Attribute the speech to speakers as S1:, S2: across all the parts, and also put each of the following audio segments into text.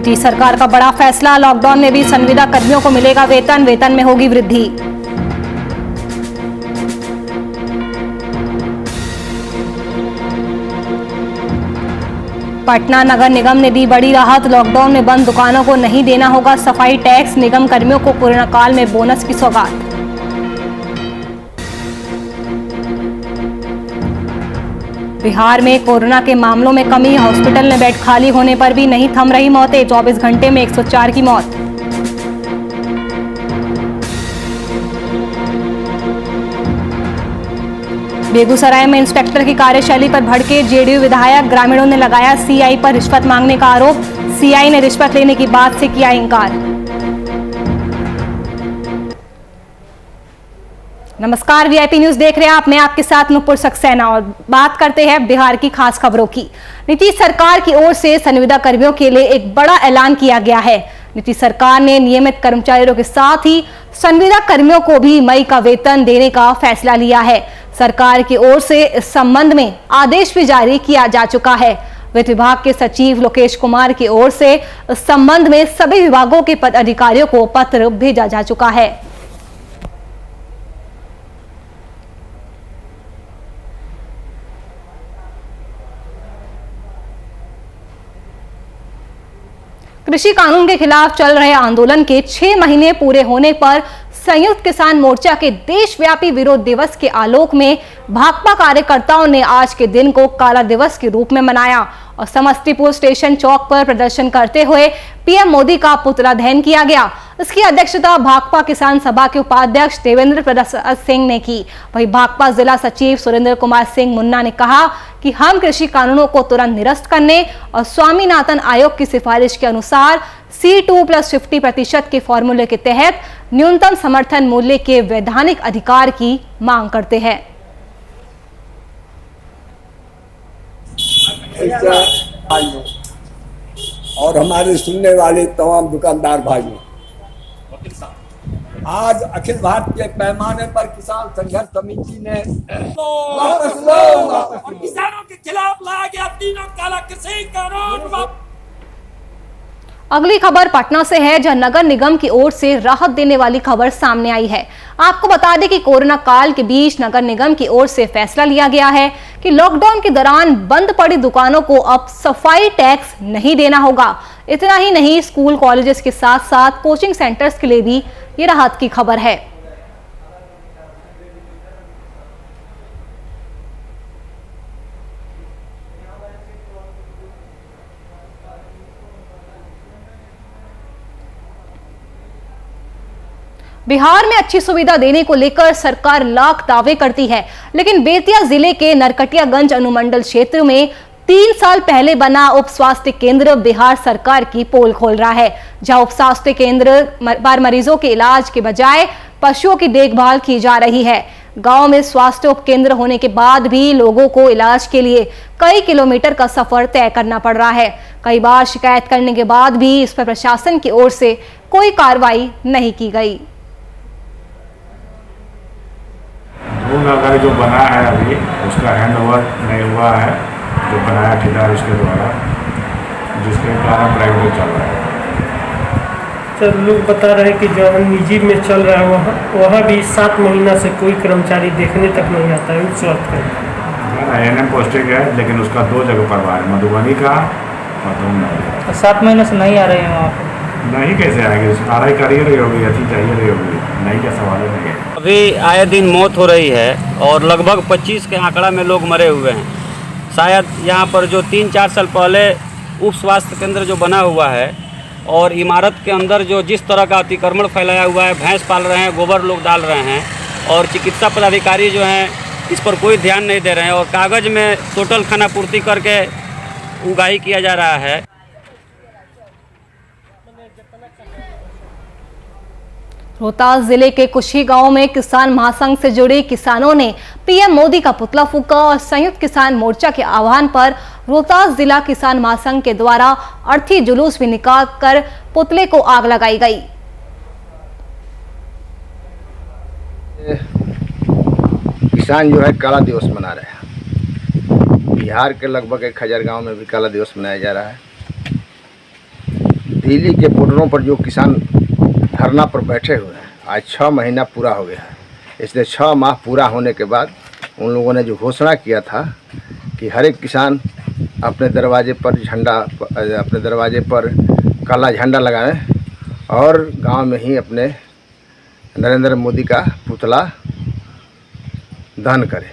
S1: नीतीश सरकार का बड़ा फैसला, लॉकडाउन में भी संविदा कर्मियों को मिलेगा वेतन, वेतन में होगी वृद्धि। पटना नगर निगम ने दी बड़ी राहत, लॉकडाउन में बंद दुकानों को नहीं देना होगा सफाई टैक्स, निगम कर्मियों को कोरोना काल में बोनस की सौगात। बिहार में कोरोना के मामलों में कमी, हॉस्पिटल में बेड खाली होने पर भी नहीं थम रही मौतें, 24 घंटे में 104 की मौत। बेगूसराय में इंस्पेक्टर की कार्यशैली पर भड़के जेडीयू विधायक, ग्रामीणों ने लगाया सीआई पर रिश्वत मांगने का आरोप, सीआई ने रिश्वत लेने की बात से किया इंकार। नमस्कार, वीआईपी न्यूज देख रहे हैं आप, मैं आपके साथ नुपुर सक्सेना और बात करते हैं बिहार की खास खबरों की। नीतीश सरकार की ओर से संविदा कर्मियों के लिए एक बड़ा ऐलान किया गया है। नीतीश सरकार ने नियमित कर्मचारियों के साथ ही संविदा कर्मियों को भी मई का वेतन देने का फैसला लिया है। सरकार की ओर से इस संबंध में आदेश भी जारी किया जा चुका है। वित्त विभाग के सचिव लोकेश कुमार की ओर से इस संबंध में सभी विभागों के पदाधिकारियों को पत्र भेजा जा चुका है। कृषि कानून के खिलाफ चल रहे आंदोलन के 6 महीने पूरे होने पर संयुक्त किसान मोर्चा के देशव्यापी विरोध दिवस के आलोक में भाकपा कार्यकर्ताओं ने आज के दिन को काला दिवस के रूप में मनाया और समस्तीपुर स्टेशन चौक पर प्रदर्शन करते हुए पीएम मोदी का पुतला दहन किया गया। इसकी अध्यक्षता भाकपा किसान सभा के उपाध्यक्ष देवेंद्र प्रसाद सिंह ने की। वहीं भाकपा जिला सचिव सुरेंद्र कुमार सिंह मुन्ना ने कहा कि हम कृषि कानूनों को तुरंत निरस्त करने और स्वामीनाथन आयोग की सिफारिश के अनुसार C2+50% के फॉर्मूले के तहत न्यूनतम समर्थन मूल्य के वैधानिक अधिकार की मांग करते हैं।
S2: और हमारे सुनने वाले तमाम दुकानदार भाइयों, आज अखिल भारतीय पैमाने पर किसान संघर्ष समिति ने वापस लो
S3: और किसानों के खिलाफ लाया गया तीनों काला कृषि कानून।
S1: अगली खबर पटना से है, जहां नगर निगम की ओर से राहत देने वाली खबर सामने आई है। आपको बता दें कि कोरोना काल के बीच नगर निगम की ओर से फैसला लिया गया है कि लॉकडाउन के दौरान बंद पड़ी दुकानों को अब सफाई टैक्स नहीं देना होगा। इतना ही नहीं, स्कूल कॉलेजेस के साथ साथ कोचिंग सेंटर्स के लिए भी ये राहत की खबर है। बिहार में अच्छी सुविधा देने को लेकर सरकार लाख दावे करती है, लेकिन बेतिया जिले के नरकटियागंज अनुमंडल क्षेत्र में 3 साल पहले बना उप स्वास्थ्य केंद्र बिहार सरकार की पोल खोल रहा है, जहां उप स्वास्थ्य केंद्र पर मरीजों के इलाज के बजाय पशुओं की देखभाल की जा रही है। गांव में स्वास्थ्य उप केंद्र होने के बाद भी लोगों को इलाज के लिए कई किलोमीटर का सफर तय करना पड़ रहा है। कई बार शिकायत करने के बाद भी इस पर प्रशासन की ओर से कोई कार्रवाई नहीं की गई।
S4: अगर जो बना है अभी उसका हैंडओवर नहीं हुआ है, जो बनाया ठेकेदार उसके द्वारा, जिसके कारण प्राइवेट चल रहा है।
S5: सर, लोग बता रहे हैं कि जो निजी में चल रहा है वहाँ भी 7 महीना से कोई कर्मचारी देखने तक नहीं आता है। स्वास्थ्य
S4: ANM पोस्टिंग है, लेकिन उसका 2 जगह पर है, मधुबनी का और
S6: 7 महीने से नहीं आ रहे हैं वहाँ पर।
S4: नहीं कैसे आएंगे, आरआई करिए रही होगी, अच्छी चाहिए रही होगी, नहीं क्या सवाल है नहीं।
S7: अभी आए दिन मौत हो रही है और लगभग 25 के आंकड़ा में लोग मरे हुए हैं। शायद यहाँ पर जो 3-4 साल पहले उप स्वास्थ्य केंद्र जो बना हुआ है और इमारत के अंदर जो जिस तरह का अतिक्रमण फैलाया हुआ है, भैंस पाल रहे हैं, गोबर लोग डाल रहे हैं और चिकित्सा पदाधिकारी जो हैं इस पर कोई ध्यान नहीं दे रहे हैं और कागज़ में टोटल खाना पूर्ति करके उगाही किया जा रहा है।
S1: रोहतास जिले के कुशी गांव में किसान महासंघ से जुड़े किसानों ने पीएम मोदी का पुतला फूंका और संयुक्त किसान मोर्चा के आह्वान पर रोहतास जिला किसान महासंघ के द्वारा अर्थी जुलूस भी निकाल कर पुतले को आग लगाई गई।
S8: किसान जो है काला दिवस मना रहे हैं। बिहार के लगभग 1000 गांव में भी काला दिवस मनाया जा रहा है। दिल्ली के बॉर्डरों पर जो किसान धरना पर बैठे हुए हैं, आज 6 महीना पूरा हो गया है। इसलिए 6 माह पूरा होने के बाद उन लोगों ने जो घोषणा किया था कि हर एक किसान अपने दरवाजे पर काला झंडा लगाएं और गांव में ही अपने नरेंद्र मोदी का पुतला दहन करें।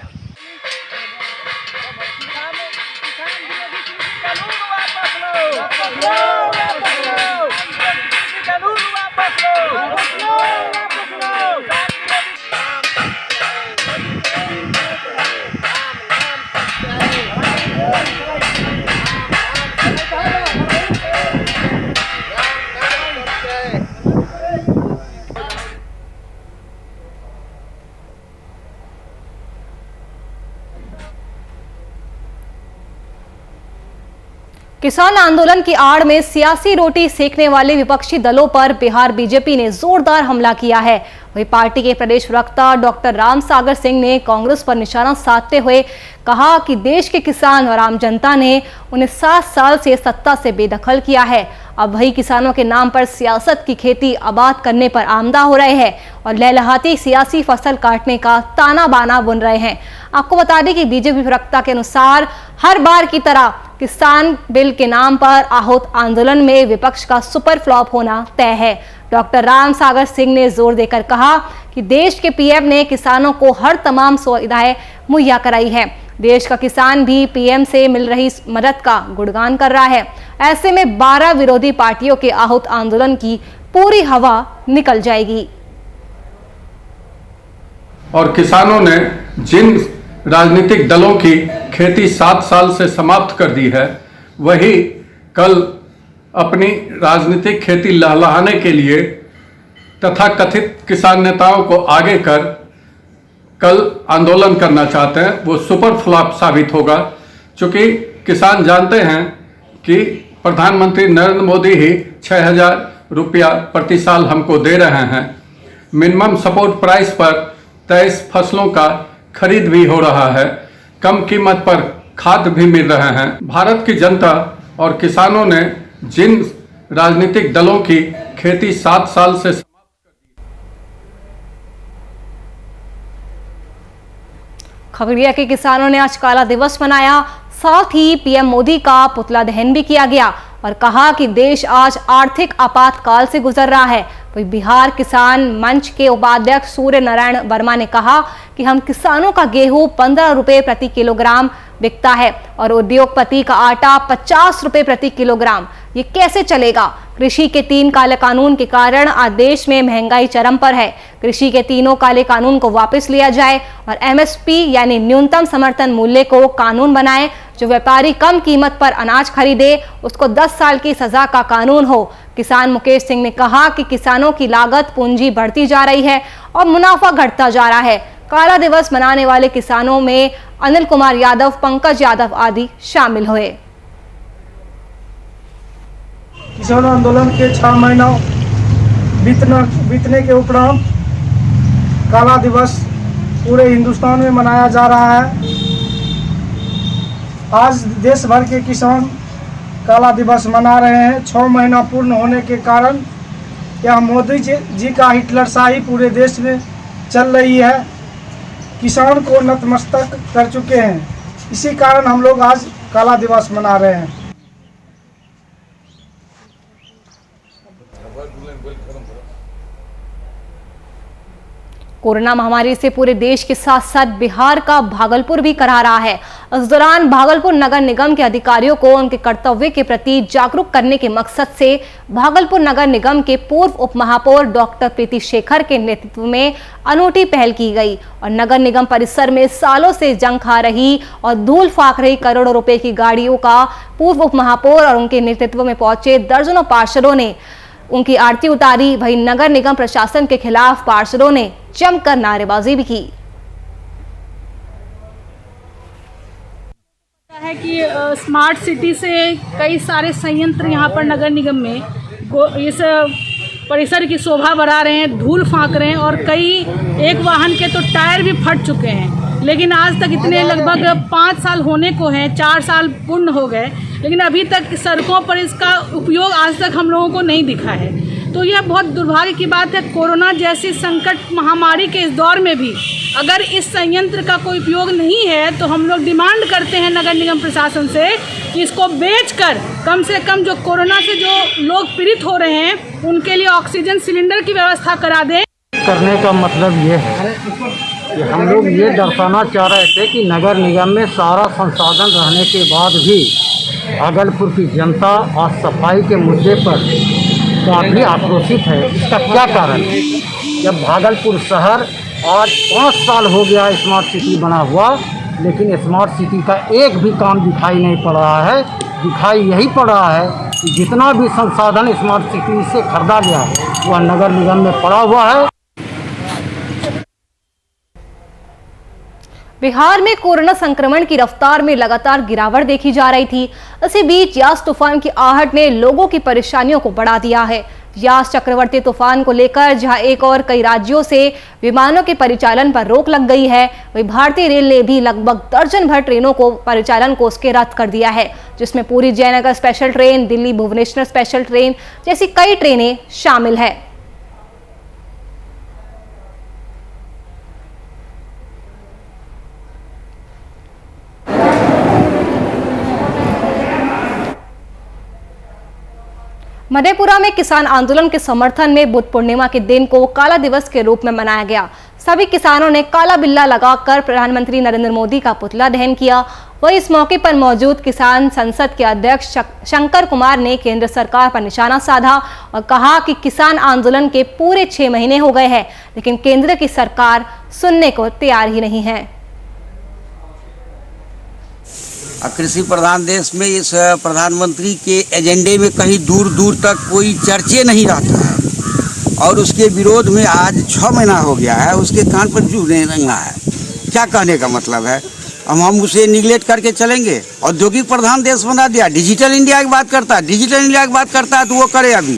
S1: किसान आंदोलन की आड़ में सियासी रोटी सेकने वाले विपक्षी दलों पर बिहार बीजेपी ने जोरदार हमला किया है। वहीं पार्टी के प्रदेश प्रवक्ता डॉक्टर रामसागर सिंह ने कांग्रेस पर निशाना साधते हुए कहा कि देश के किसान और आम जनता ने उन्हें 7 साल से सत्ता से बेदखल किया है। अब वही किसानों के नाम पर सियासत की खेती आबाद करने पर आमदा हो रहे हैं और लहलहाती सियासी फसल काटने का ताना बाना बुन रहे हैं। आपको बता दें कि बीजेपी प्रवक्ता के अनुसार हर बार की तरह किसान बिल के नाम पर आहूत आंदोलन में विपक्ष का सुपर फ्लॉप होना तय है। डॉक्टर रामसागर सिंह ने जोर देकर कहा कि देश के पीएम ने किसानों को हर तमाम सुविधाएं मुहैया कराई है। देश का किसान भी पीएम से मिल रही मदद का गुणगान कर रहा है। ऐसे में 12 विरोधी पार्टियों के आहूत आंदोलन की पूरी हवा निकल जाएगी।
S9: और किसानों ने जिन राजनीतिक दलों की खेती 7 साल से समाप्त कर दी है, वही कल अपनी राजनीतिक खेती लहलहाने के लिए तथा कथित किसान नेताओं को आगे कर कल आंदोलन करना चाहते हैं। वो सुपर फ्लॉप साबित होगा, क्योंकि किसान जानते हैं कि प्रधानमंत्री नरेंद्र मोदी ही 6,000 रुपया प्रति साल हमको दे रहे हैं। मिनिमम सपोर्ट प्राइस पर 23 फसलों का खरीद भी हो रहा है। कम कीमत पर खाद भी मिल रहे हैं। भारत की जनता और किसानों ने जिन राजनीतिक दलों की खेती 7 साल से
S1: खगड़िया के किसानों ने आज काला दिवस मनाया। साथ ही पीएम मोदी का पुतला दहन भी किया गया और कहा कि देश आज आर्थिक आपातकाल से गुजर रहा है। वही बिहार किसान मंच के उपाध्यक्ष सूर्य नारायण वर्मा ने कहा कि हम किसानों का गेहूं 15 रुपए प्रति किलोग्राम बिकता है और उद्योगपति का आटा 50 रुपए प्रति किलोग्राम। ये कैसे चलेगा? कृषि के 3 काले कानून के कारण आज देश में महंगाई चरम पर है। कृषि के तीनों काले कानून को वापस लिया जाए और एमएसपी यानी न्यूनतम समर्थन मूल्य को कानून बनाए। जो व्यापारी कम कीमत पर अनाज खरीदे उसको 10 साल की सजा का कानून हो। किसान मुकेश सिंह ने कहा कि किसानों की लागत पूंजी बढ़ती जा रही है और मुनाफा घटता जा रहा है। काला दिवस मनाने वाले किसानों में अनिल कुमार यादव, पंकज यादव आदि शामिल हुए।
S5: किसान आंदोलन के 6 महीना बीतने के उपरांत काला दिवस पूरे हिंदुस्तान में मनाया जा रहा है। आज देश भर के किसान काला दिवस मना रहे हैं। 6 महीना पूर्ण होने के कारण यह मोदी जी का हिटलरशाही पूरे देश में चल रही है। किसान को नतमस्तक कर चुके हैं। इसी कारण हम लोग आज काला दिवस मना रहे हैं।
S1: कोरोना महामारी से पूरे देश के साथ साथ बिहार का भागलपुर भी कराह रहा है। इस दौरान भागलपुर नगर निगम के अधिकारियों को उनके कर्तव्य के प्रति जागरूक करने के मकसद से भागलपुर नगर निगम के पूर्व उप महापौर डॉक्टर प्रीति शेखर के नेतृत्व में अनूठी पहल की गई और नगर निगम परिसर में सालों से जंग खा रही और धूल फाक रही करोड़ों रुपए की गाड़ियों का पूर्व उप महापौर और उनके नेतृत्व में पहुंचे दर्जनों पार्षदों ने उनकी आरती उतारी। वहीं नगर निगम प्रशासन के खिलाफ पार्षदों ने जमकर नारेबाजी भी की।
S10: है कि स्मार्ट सिटी से कई सारे संयंत्र यहाँ पर नगर निगम में इस परिसर की शोभा बढ़ा रहे हैं, धूल फाँक रहे हैं और कई एक वाहन के तो टायर भी फट चुके हैं। लेकिन आज तक इतने लगभग 5 साल होने को हैं, 4 साल पूर्ण हो गए, लेकिन अभी तक सड़कों पर इसका उपयोग आज तक हम लोगों को नहीं दिखा है। तो यह बहुत दुर्भाग्य की बात है। कोरोना जैसी संकट महामारी के इस दौर में भी अगर इस संयंत्र का कोई उपयोग नहीं है तो हम लोग डिमांड करते हैं नगर निगम प्रशासन से कि इसको बेचकर कम से कम जो कोरोना से जो लोग पीड़ित हो रहे हैं उनके लिए ऑक्सीजन सिलेंडर की व्यवस्था करा दें।
S6: करने का मतलब ये है कि हम लोग ये दर्शाना चाह रहे थे कि नगर निगम में सारा संसाधन रहने के बाद भी भागलपुर की जनता आज सफाई के मुद्दे पर काफ़ी आक्रोशित है। इसका क्या कारण है? जब भागलपुर शहर आज 5 साल हो गया स्मार्ट सिटी बना हुआ, लेकिन स्मार्ट सिटी का एक भी काम दिखाई नहीं पड़ रहा है। दिखाई यही पड़ रहा है कि जितना भी संसाधन स्मार्ट सिटी से खरीदा गया है वह नगर निगम में पड़ा हुआ है।
S1: बिहार में कोरोना संक्रमण की रफ्तार में लगातार गिरावट देखी जा रही थी। इसी बीच यास तूफान की आहट ने लोगों की परेशानियों को बढ़ा दिया है। यास चक्रवर्ती तूफान को लेकर जहां एक और कई राज्यों से विमानों के परिचालन पर रोक लग गई है, वहीं भारतीय रेल ने भी लगभग दर्जन भर ट्रेनों को परिचालन को उसके रद्द कर दिया है, जिसमें पूरी Jaynagar special train, Delhi Bhubaneswar special train जैसी कई ट्रेनें शामिल है। मधेपुरा में किसान आंदोलन के समर्थन में बुद्ध पूर्णिमा के दिन को काला दिवस के रूप में मनाया गया। सभी किसानों ने काला बिल्ला लगाकर प्रधानमंत्री नरेंद्र मोदी का पुतला दहन किया। वहीं इस मौके पर मौजूद किसान संसद के अध्यक्ष शंकर कुमार ने केंद्र सरकार पर निशाना साधा और कहा कि किसान आंदोलन के पूरे 6 महीने हो गए हैं, लेकिन केंद्र की सरकार सुनने को तैयार ही नहीं है।
S11: कृषि प्रधान देश में इस प्रधानमंत्री के एजेंडे में कहीं दूर दूर तक कोई चर्चे नहीं रहता है और उसके विरोध में आज 6 महीना हो गया है, उसके कान पर जू नहीं रंगा है। क्या कहने का मतलब है? हम उसे निगलेक्ट करके चलेंगे? औद्योगिक प्रधान देश बना दिया, डिजिटल इंडिया की बात करता है, डिजिटल इंडिया की बात करता है तो वो करे अभी।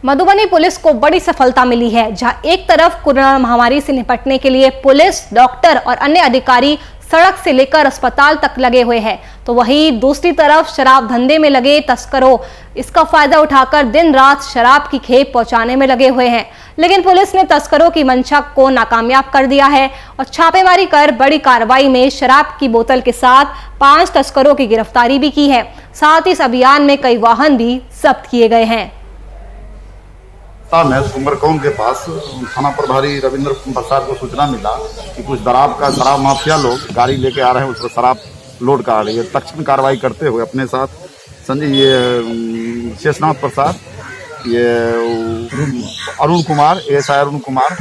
S1: मधुबनी पुलिस को बड़ी सफलता मिली है, जहां एक तरफ कोरोना महामारी से निपटने के लिए पुलिस, डॉक्टर और अन्य अधिकारी सड़क से लेकर अस्पताल तक लगे हुए हैं, तो वहीं दूसरी तरफ शराब धंधे में लगे तस्करों इसका फायदा उठाकर दिन रात शराब की खेप पहुंचाने में लगे हुए हैं। लेकिन पुलिस ने तस्करों की मंशा को नाकामयाब कर दिया है और छापेमारी कर बड़ी कार्रवाई में शराब की बोतल के साथ 5 तस्करों की गिरफ्तारी भी की है। साथ ही इस अभियान में कई वाहन भी जब्त किए गए हैं।
S12: में सुमरकौम के पास थाना प्रभारी रविंद्र प्रसाद को सूचना मिला कि कुछ शराब माफिया लोग गाड़ी लेके आ रहे हैं, उस पर शराब लोड कर रही है। तत्काल कार्रवाई करते हुए अपने साथ शेषनाथ प्रसाद, ये अरुण कुमार, एएसआई अरुण कुमार,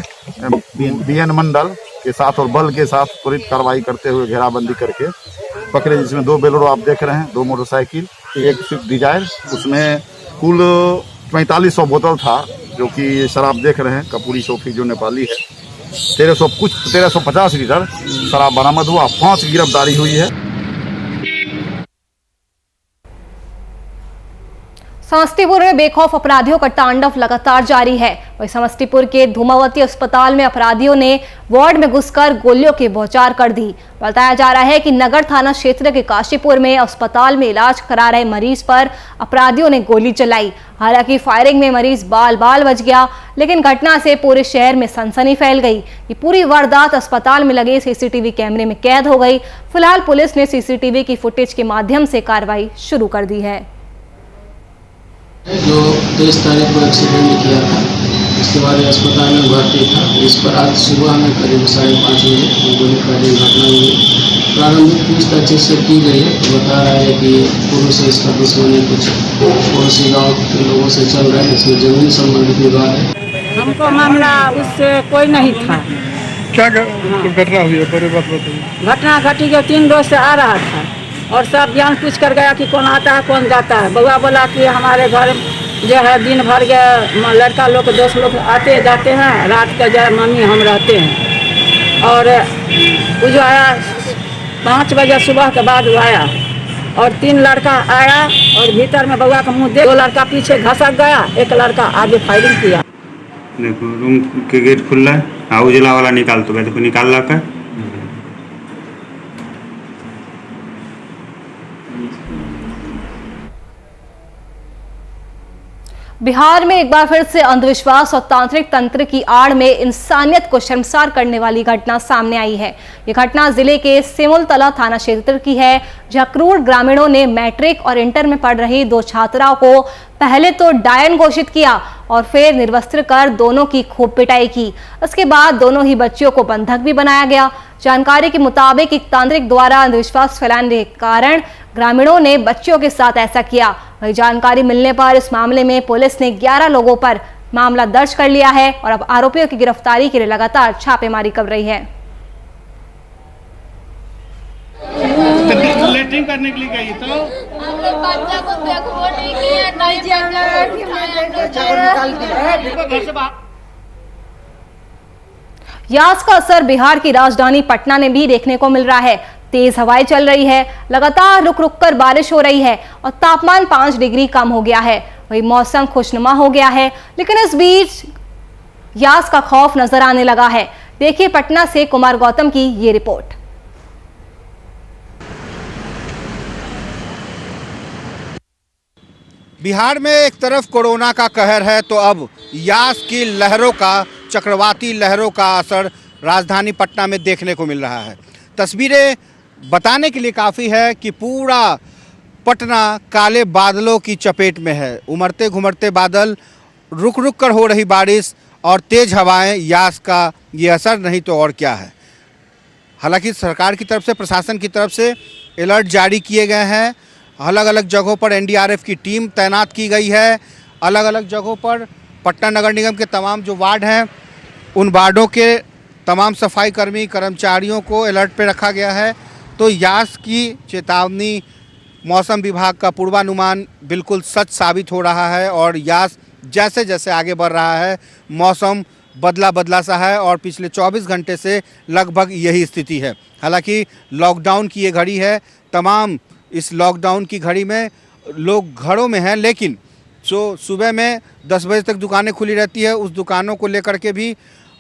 S12: बीएन मंडल के साथ और बल के साथ त्वरित कार्रवाई करते हुए घेराबंदी करके पकड़े, जिसमें 2 बोलेरो आप देख रहे हैं, 2 मोटरसाइकिल, 1 स्विफ्ट डिजायर। उसमें कुल 4500 बोतल था, जो कि शराब देख रहे हैं कपूरी सोफी जो नेपाली है। 1350 लीटर शराब बरामद हुआ, 5 की गिरफ्तारी हुई है।
S1: समस्तीपुर में बेखौफ अपराधियों का तांडव लगातार जारी है। वहीं समस्तीपुर के धूमावती अस्पताल में अपराधियों ने वार्ड में घुसकर गोलियों की बौछार कर दी। बताया जा रहा है कि नगर थाना क्षेत्र के काशीपुर में अस्पताल में इलाज करा रहे मरीज पर अपराधियों ने गोली चलाई। हालांकि फायरिंग में मरीज बाल बच गया, लेकिन घटना से पूरे शहर में सनसनी फैल गई। ये पूरी वारदात अस्पताल में लगे सीसीटीवी कैमरे में कैद हो गई। फिलहाल पुलिस ने सीसीटीवी की फुटेज के माध्यम से कार्रवाई शुरू कर दी है।
S13: जो 23 तारीख को एक्सीडेंट किया था, उसके बाद अस्पताल में भर्ती था। इस पर आज सुबह में करीब 5:30 बजे गोली फायरिंग घटना हुई। प्रारंभिक पूछताछ से की गई है तो बता रहा है कि पूर्व से इसका दुश्मनी कुछ पड़ोसी गाँव के लोगों से चल रहा है, इसमें जमीन संबंधित विवाद है।
S6: हमको मामला उससे कोई नहीं था।
S9: क्या घटना हुई है? बड़ी बात बताइए।
S6: घटना घटी के 3 दोस्त से आ रहा था और सब जान पूछ कर गया कि कौन आता है कौन जाता है। बउआ बोला कि हमारे घर जो है दिन भर के लड़का लोग 10 लोग आते जाते हैं, रात का जो मम्मी हम रहते हैं। और
S14: वो जो आया 5 बजे सुबह के बाद वो आया और 3 लड़का आया और भीतर में बउआ का मुंह देख 2 लड़का पीछे घसक गया, 1 लड़का आगे फायरिंग किया।
S7: देखो रूम के गेट खुला है, हाँ उजला वाला निकाल तो देखो निकाल ला का।
S1: बिहार में एक बार फिर से अंधविश्वास और तांत्रिक तंत्र की आड़ में इंसानियत को शर्मसार करने वाली घटना सामने आई है। ये घटना जिले के सिमुलतला थाना क्षेत्र की है, जहां क्रूर ग्रामीणों ने मैट्रिक और इंटर में पढ़ रही 2 छात्राओं को पहले तो डायन घोषित किया और फिर निर्वस्त्र कर दोनों की खूब पिटाई की। इसके बाद दोनों ही बच्चियों को बंधक भी बनाया गया। जानकारी के मुताबिक एक तांत्रिक द्वारा अंधविश्वास फैलाने के कारण ग्रामीणों ने बच्चियों के साथ ऐसा किया। वही जानकारी मिलने पर इस मामले में पुलिस ने 11 लोगों पर मामला दर्ज कर लिया है और अब आरोपियों की गिरफ्तारी के लिए लगातार छापेमारी कर रही है।
S15: लेटरिंग करने के लिए गई तो
S16: हम लोग बच्चा को देखो नहीं किया, नहीं
S1: यास का असर बिहार की राजधानी पटना में भी देखने को मिल रहा है। तेज हवाएं चल रही है, लगातार रुक रुक कर बारिश हो रही है और तापमान 5 डिग्री कम हो गया है। वही मौसम खुशनुमा हो गया है, लेकिन इस बीच यास का खौफ नजर आने लगा है। देखिए पटना से कुमार गौतम की ये रिपोर्ट।
S17: बिहार में एक तरफ कोरोना का कहर है तो अब यास की लहरों का, चक्रवाती लहरों का असर राजधानी पटना में देखने को मिल रहा है। तस्वीरें बताने के लिए काफ़ी है कि पूरा पटना काले बादलों की चपेट में है। उमड़ते घुमड़ते बादल, रुक रुक कर हो रही बारिश और तेज़ हवाएं, यास का ये असर नहीं तो और क्या है। हालांकि सरकार की तरफ से, प्रशासन की तरफ से अलर्ट जारी किए गए हैं। अलग अलग जगहों पर एनडीआरएफ की टीम तैनात की गई है। अलग अलग जगहों पर पटना नगर निगम के तमाम जो वार्ड हैं उन वार्डों के तमाम सफाई कर्मी, कर्मचारियों को अलर्ट पे रखा गया है। तो यास की चेतावनी, मौसम विभाग का पूर्वानुमान बिल्कुल सच साबित हो रहा है और यास जैसे जैसे आगे बढ़ रहा है मौसम बदला बदला सा है और पिछले 24 घंटे से लगभग यही स्थिति है। हालांकि लॉकडाउन की ये घड़ी है, तमाम इस लॉकडाउन की घड़ी में लोग घरों में हैं, लेकिन जो सुबह में 10 बजे तक दुकानें खुली रहती है उस दुकानों को लेकर के भी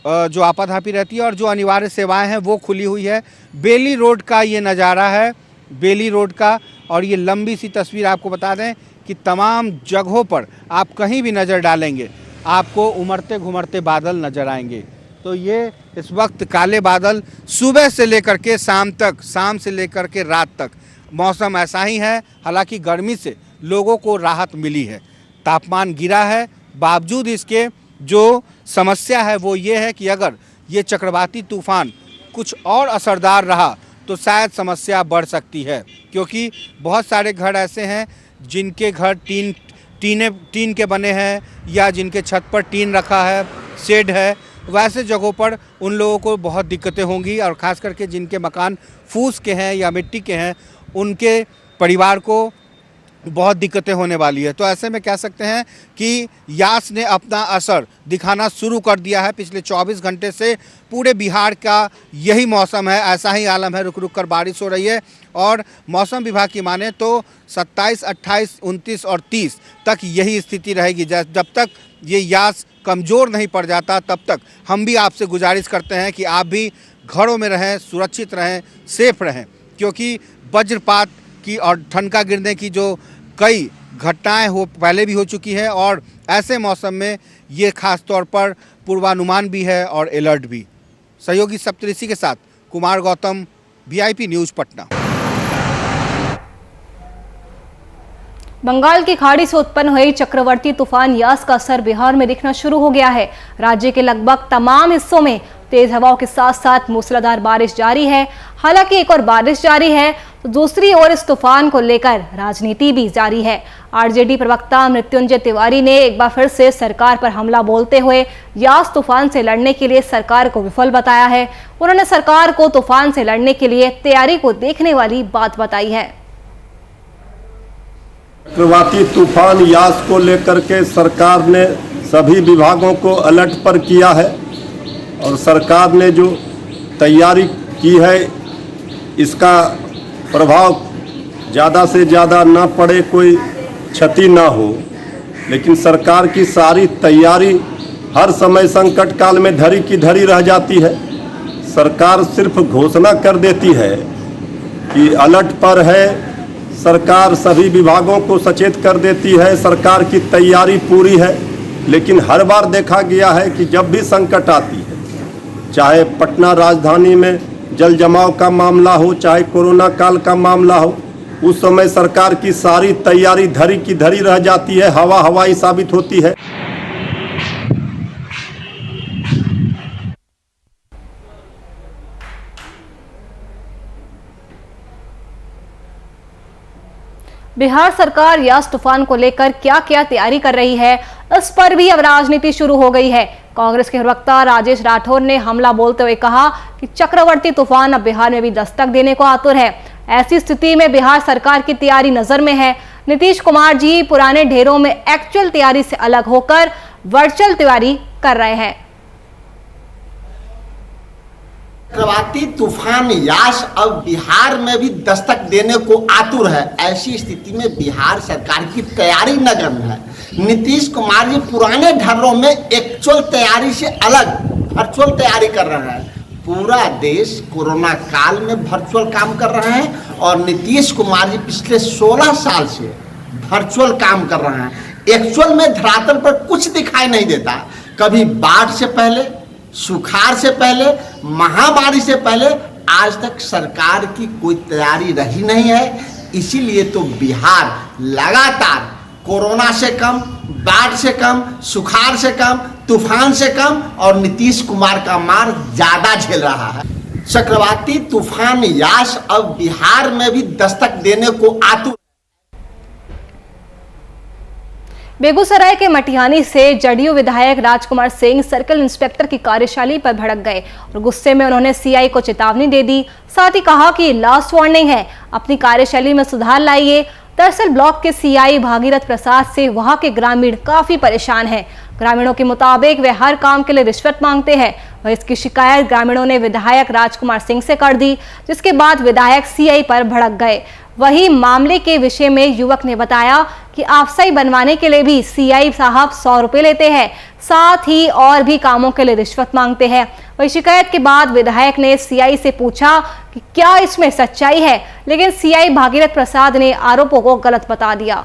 S17: जो आपाधापी रहती है और जो अनिवार्य सेवाएं हैं वो खुली हुई है। बेली रोड का ये नज़ारा है, बेली रोड का, और ये लंबी सी तस्वीर आपको बता दें कि तमाम जगहों पर आप कहीं भी नज़र डालेंगे आपको उमड़ते घुमड़ते बादल नज़र आएंगे। तो ये इस वक्त काले बादल सुबह से लेकर के शाम तक, शाम से लेकर के रात तक मौसम ऐसा ही है। हालांकि गर्मी से लोगों को राहत मिली है, तापमान गिरा है, बावजूद इसके जो समस्या है वो ये है कि अगर ये चक्रवाती तूफान कुछ और असरदार रहा तो शायद समस्या बढ़ सकती है, क्योंकि बहुत सारे घर ऐसे हैं जिनके घर टीन के बने हैं या जिनके छत पर टीन रखा है, शेड है, वैसे जगहों पर उन लोगों को बहुत दिक्कतें होंगी और ख़ास करके जिनके मकान फूस के हैं या मिट्टी के हैं उनके परिवार को बहुत दिक्कतें होने वाली है। तो ऐसे में कह सकते हैं कि यास ने अपना असर दिखाना शुरू कर दिया है। पिछले 24 घंटे से पूरे बिहार का यही मौसम है, ऐसा ही आलम है, रुक रुक कर बारिश हो रही है। और मौसम विभाग की माने तो 27, 28, 29 और 30 तक यही स्थिति रहेगी। जब तक ये यास कमज़ोर नहीं पड़ जाता तब तक हम भी आपसे गुजारिश करते हैं कि आप भी घरों में रहें, सुरक्षित रहें, सेफ रहें, क्योंकि वज्रपात की और ठनका गिरने की जो कई घटनाएं पहले भी हो चुकी हैं और ऐसे मौसम में ये खास तौर पर पूर्वानुमान भी है और अलर्ट भी। सहयोगी सप्तऋषि के साथ कुमार गौतम, VIP न्यूज़ पटना।
S1: बंगाल की खाड़ी से उत्पन्न हुई चक्रवर्ती तूफान यास का असर बिहार में दिखना शुरू हो गया है। राज्य के लगभग तमाम हिस्सों में तेज हवाओं के साथ साथ मूसलाधार बारिश जारी है। हालांकि एक और बारिश जारी है तो दूसरी ओर इस तूफान को लेकर राजनीति भी जारी है। आरजेडी प्रवक्ता मृत्युंजय तिवारी ने एक बार फिर से सरकार पर हमला बोलते हुए यास तूफान से लड़ने के लिए सरकार को विफल बताया है। उन्होंने सरकार को तूफान से लड़ने के लिए तैयारी को देखने वाली बात बताई है।
S18: चक्रवाती तूफान यास को लेकर के सरकार ने सभी विभागों को अलर्ट पर किया है और सरकार ने जो तैयारी की है, इसका प्रभाव ज़्यादा से ज़्यादा ना पड़े, कोई क्षति ना हो, लेकिन सरकार की सारी तैयारी हर समय संकट काल में धरी की धरी रह जाती है। सरकार सिर्फ घोषणा कर देती है कि अलर्ट पर है, सरकार सभी विभागों को सचेत कर देती है, सरकार की तैयारी पूरी है, लेकिन हर बार देखा गया है कि जब भी संकट आती है, चाहे पटना राजधानी में जल जमाव का मामला हो, चाहे कोरोना काल का मामला हो, उस समय सरकार की सारी तैयारी धरी की धरी रह जाती है, हवा हवाई साबित होती है।
S1: बिहार सरकार यास तूफान को लेकर क्या क्या तैयारी कर रही है, इस पर भी अब राजनीति शुरू हो गई है। कांग्रेस के प्रवक्ता राजेश राठौर ने हमला बोलते हुए कहा कि चक्रवर्ती तूफान अब बिहार में भी दस्तक देने को आतुर है। ऐसी स्थिति में बिहार सरकार की तैयारी नजर में है। नीतीश कुमार जी पुराने ढेरों में एक्चुअल तैयारी से अलग होकर वर्चुअल तैयारी कर रहे हैं।
S15: चक्रवाती तूफान यास अब बिहार में भी दस्तक देने को आतुर है। ऐसी स्थिति में बिहार सरकार की तैयारी नगण्य है। नीतीश कुमार जी पुराने ढर्रों में एक्चुअल तैयारी से अलग वर्चुअल तैयारी कर रहे हैं। पूरा देश कोरोना काल में वर्चुअल काम कर रहे हैं और नीतीश कुमार जी पिछले 16 साल से वर्चुअल काम कर रहे हैं। एक्चुअल में धरातल पर कुछ दिखाई नहीं देता। कभी बाढ़ से पहले, सुखाड़ से पहले, महामारी से पहले आज तक सरकार की कोई तैयारी रही नहीं है। इसीलिए तो बिहार लगातार कोरोना से कम, बाढ़ से कम, सुखाड़ से कम, तूफान से कम और नीतीश कुमार का मार ज्यादा झेल रहा है। चक्रवाती तूफान यास अब बिहार में भी दस्तक देने को आतुर।
S1: बेगूसराय के मटिहानी से जदयू विधायक राजकुमार सिंह सर्कल इंस्पेक्टर की कार्यशैली पर भड़क गए और गुस्से में उन्होंने सीआई को चेतावनी दे दी। साथ ही कहा कि लास्ट वार्निंग है, अपनी कार्यशैली में सुधार लाइए। दरअसल ब्लॉक के सीआई भागीरथ प्रसाद से वहां के ग्रामीण काफी परेशान हैं। ग्रामीणों के मुताबिक वे हर काम के लिए रिश्वत मांगते हैं और इसकी शिकायत ग्रामीणों ने विधायक राजकुमार सिंह से कर दी, जिसके बाद विधायक सीआई पर भड़क गए। वहीं मामले के विषय में युवक ने बताया कि आफसाई बनवाने के लिए भी सीआई साहब 100 रुपए लेते हैं, साथ ही और भी कामों के लिए रिश्वत मांगते हैं। वही शिकायत के बाद विधायक ने सीआई से पूछा कि क्या इसमें सच्चाई है, लेकिन सीआई भागीरथ प्रसाद ने आरोपों को गलत बता दिया।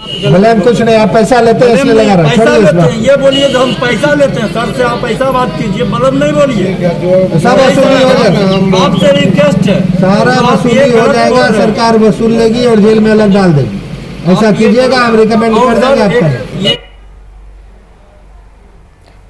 S5: भले हम कुछ नहीं, आप पैसा लेते हैं इसलिए लगा रहे हैं।
S19: ये बोलिए तो हम पैसा लेते हैं सर से, आप पैसा बात कीजिए, मतलब नहीं बोलिए।
S5: सब वसूली हो जाएगा,
S19: आपसे रिक्वेस्ट है,
S5: सारा वसूली हो जाएगा, सरकार वसूल लेगी और जेल में अलग डाल देगी। ऐसा कीजिएगा, हम रिकमेंड कर देंगे आपका।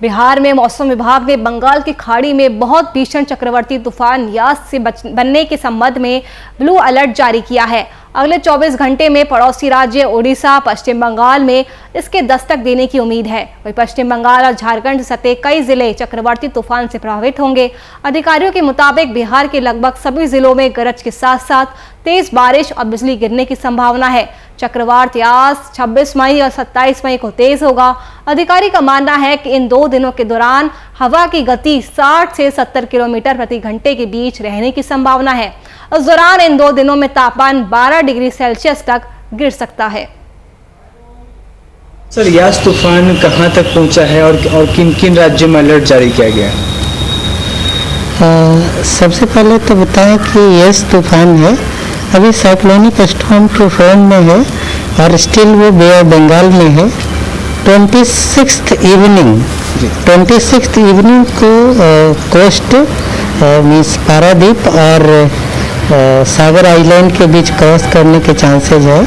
S1: बिहार में मौसम विभाग ने बंगाल की खाड़ी में बहुत भीषण चक्रवाती तूफान यास से बनने के संबंध में ब्लू अलर्ट जारी किया है। अगले 24 घंटे में पड़ोसी राज्य ओडिशा, पश्चिम बंगाल में इसके दस्तक देने की उम्मीद है। वहीं पश्चिम बंगाल और झारखंड सहित कई जिले चक्रवाती तूफान से प्रभावित होंगे। अधिकारियों के मुताबिक बिहार के लगभग सभी जिलों में गरज के साथ साथ तेज बारिश और बिजली गिरने की संभावना है। चक्रवात यास 26 मई और 27 मई को तेज होगा। अधिकारी का मानना है कि इन 2 दिनों के दौरान हवा की गति 60 से 70 किलोमीटर प्रति घंटे के बीच रहने की संभावना है। इस दौरान इन 2 दिनों में तापमान 12 डिग्री सेल्सियस तक गिर सकता है।
S20: सर, यास तूफान कहां तक पहुंचा है और किन किन राज्यों में अलर्ट जारी किया गया है?
S21: सबसे पहले तो बताएं कि यास तूफान है, अभी साइक्लोनिक स्टॉर्म के फॉर्म में है और स्टिल वो बे ऑफ बंगाल में है। 26th इवनिंग को कोस्ट मीन्स पारादीप और सागर आइलैंड के बीच क्रॉस करने के चांसेज है।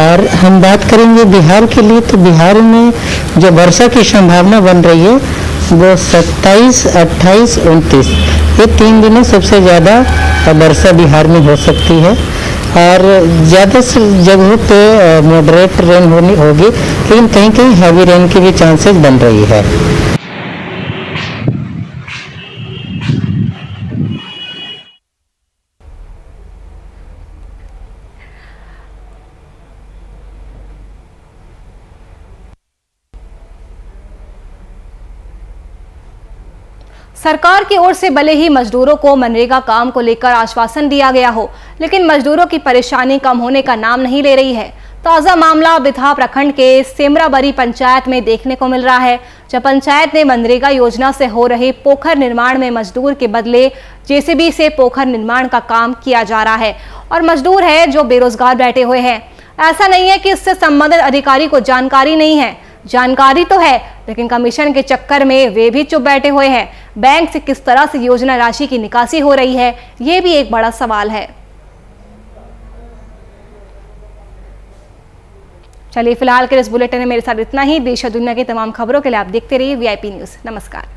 S21: और हम बात करेंगे बिहार के लिए, तो बिहार में जो वर्षा की संभावना बन रही है वो 27, 28, 29 ये 3 दिनों सबसे ज़्यादा वर्षा बिहार में हो सकती है और ज़्यादा जगहों पे मॉडरेट रेन होगी, लेकिन कहीं कहीं हैवी रेन की भी चांसेस बन रही है।
S1: सरकार की ओर से भले ही मजदूरों को मनरेगा काम को लेकर आश्वासन दिया गया हो, लेकिन मजदूरों की परेशानी कम होने का नाम नहीं ले रही है। ताजा मामला बिथा प्रखंड के सेमराबरी पंचायत में देखने को मिल रहा है, जब पंचायत ने मनरेगा योजना से हो रहे पोखर निर्माण में मजदूर के बदले जेसीबी से पोखर निर्माण का काम किया जा रहा है और मजदूर है जो बेरोजगार बैठे हुए हैं। ऐसा नहीं है कि इससे संबंधित अधिकारी को जानकारी नहीं है, जानकारी तो है, लेकिन कमीशन के चक्कर में वे भी चुप बैठे हुए हैं। बैंक से किस तरह से योजना राशि की निकासी हो रही है, ये भी एक बड़ा सवाल है। चलिए फिलहाल के इस बुलेटिन में मेरे साथ इतना ही। देश और दुनिया की तमाम खबरों के लिए आप देखते रहिए VIP न्यूज़। नमस्कार।